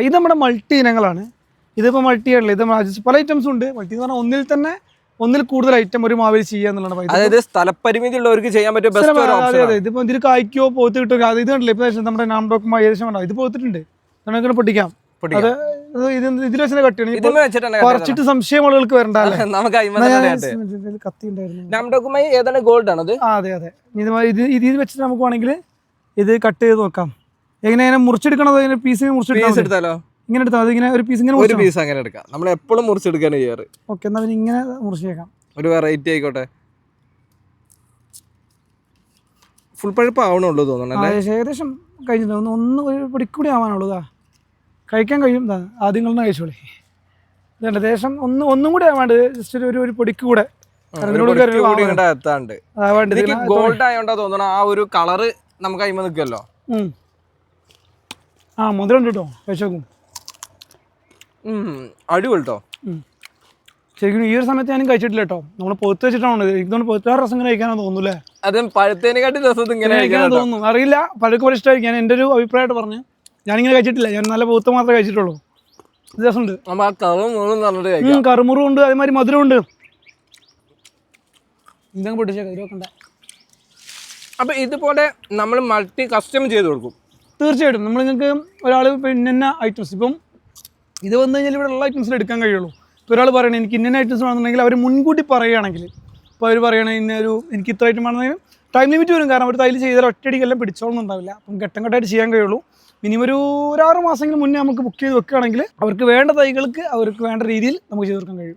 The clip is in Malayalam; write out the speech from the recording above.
ഇത് നമ്മുടെ മൾട്ടി ഇനങ്ങളാണ്. ഇതിപ്പോൾ മൾട്ടി ആണല്ലോ, ഇത് പല ഐറ്റംസും ഉണ്ട്. മൾട്ടി എന്ന് പറഞ്ഞാൽ ഒന്നിൽ കൂടുതൽ ഐറ്റം ഒരു മാവിൽ ചെയ്യുക എന്നുള്ളതാണ്. അതായത് സ്ഥലപരിമിതി ഉള്ളവർക്ക് ചെയ്യാൻ പറ്റും. അതെ അതെ, ഇതിപ്പോൾ ഇതിൽ കായ്ക്കോ പോത്ത് കിട്ടുക, അത് ഇത് കണ്ടില്ല ഇപ്പോൾ നമ്മുടെ നാംഡോക്കുമ്പോൾ ഏകദേശം വേണ്ട, ഇത് പോത്തിട്ടുണ്ട്, നമുക്ക് പൊട്ടിക്കാം. അത് ഇതിൽ വെച്ചാൽ കട്ടിയാണ്, കുറച്ചിട്ട് സംശയം ആളുകൾക്ക് വരണ്ടല്ലേ. കത്തി ഉണ്ടായിരുന്നു. ഗോൾഡ് ആണ്. അതെ അതെ, ഇത് വെച്ചിട്ട് നമുക്ക് വേണമെങ്കിൽ ഇത് കട്ട് ചെയ്ത് നോക്കാം. എങ്ങനെ മുറിച്ചെടുക്കണത്, പീസ് മുറിച്ചെടുത്താലോ? ഇങ്ങനെ എടുത്താൽ മതി. ഇങ്ങനെ ഒരു പീസ് അങ്ങനെ എടുക്കാം. നമ്മൾ എപ്പോഴും മുറിച്ചെടുക്കാണ് ചെയ്യാറ്. ഓക്കെ, എന്നാൽ ഇങ്ങനെ മുറിച്ചേക്കാം. ഒരു വെറൈറ്റി ആയിക്കോട്ടെ. ഫുൾ പഴുപ്പ് ആവണുള്ളൂ തോന്നുന്നു. ഏകദേശം കഴിഞ്ഞിട്ട് ഒന്ന് ഒരു പൊടിക്കൂടി ആവാനുള്ളതാ. കഴിക്കാൻ കഴിയും. ആദ്യം നിങ്ങൾ കഴിച്ചോളേ. ഇതുണ്ട് ദേശം ഒന്നും കൂടി ആവാണ്ട്, ജസ്റ്റ് ഒരു പൊടിക്ക് കൂടെ ഗോൾഡ് ആയോണ്ടാ തോന്നണം. ആ ഒരു കളറ് നമുക്ക് അയിമ നിൽക്കുമല്ലോ. മുതലുണ്ട് കേട്ടോ, കഴിച്ചോക്കും. അടിപൊളി കേട്ടോ. ശരിക്കും ഈ ഒരു സമയത്ത് ഞാനും കഴിച്ചിട്ടില്ല കേട്ടോ. നമ്മൾ പൊത്ത് വെച്ചിട്ടാണ്. എനിക്ക് പൊത്താറ് രസം ഇങ്ങനെ കഴിക്കാനോ തോന്നൂല്ലേ? അത് പഴുത്തേനെക്കാട്ടി രസം ഇങ്ങനെ തോന്നുന്നു. അറിയില്ല, പഴുക്ക് പോലെ ഇഷ്ടമായിരിക്കും. ഞാൻ എൻ്റെ ഒരു അഭിപ്രായമായിട്ട് പറഞ്ഞു. ഞാനിങ്ങനെ കഴിച്ചിട്ടില്ല, ഞാൻ നല്ല പൊത്ത് മാത്രമേ കഴിച്ചിട്ടുള്ളൂ. ഇത് രസമുണ്ട്. കറുമുറും ഉണ്ട്, അതേമാതിരി മധുരം ഉണ്ട്. ഇതങ്ങ് പൊട്ടിച്ചേക്കാം, ഇരുപക്കണ്ട. അപ്പൊ ഇതുപോലെ നമ്മൾ മൾട്ടി കസ്റ്റം ചെയ്ത് കൊടുക്കും. തീർച്ചയായിട്ടും. നമ്മൾ നിങ്ങൾക്ക് ഒരാൾ പിന്നെ ഐറ്റംസ്, ഇപ്പം ഇത് വന്നു കഴിഞ്ഞാൽ ഇവിടെ ഉള്ള ഐറ്റംസിൽ എടുക്കാൻ കഴിയുള്ളൂ. ഇപ്പോൾ ഒരാൾ പറയണേ എനിക്ക് ഇന്ന ഐറ്റംസ് വേണമെന്നുണ്ടെങ്കിൽ അവർ മുൻകൂട്ടി പറയുകയാണെങ്കിൽ, ഇപ്പോൾ അവർ പറയണേ എനിക്ക് ഇത്ര ഐറ്റം വേണമെങ്കിൽ ടൈം ലിമിറ്റ് വരും. കാരണം അവർ തൈല് ചെയ്താൽ ഒറ്റയടിക്കെല്ലാം പിടിച്ചോളൊന്നും ഉണ്ടാവില്ല. അപ്പം ഘട്ടം ഘട്ടമായിട്ട് ചെയ്യാൻ കഴിയുള്ളൂ. മിനിമം ഒരു 6 മാസമെങ്കിലും മുന്നേ നമുക്ക് ബുക്ക് ചെയ്ത് വെക്കുകയാണെങ്കിൽ അവർക്ക് വേണ്ട തൈകൾക്ക് അവർക്ക് വേണ്ട രീതിയിൽ നമുക്ക് ചെയ്ത് കൊടുക്കാൻ കഴിയും.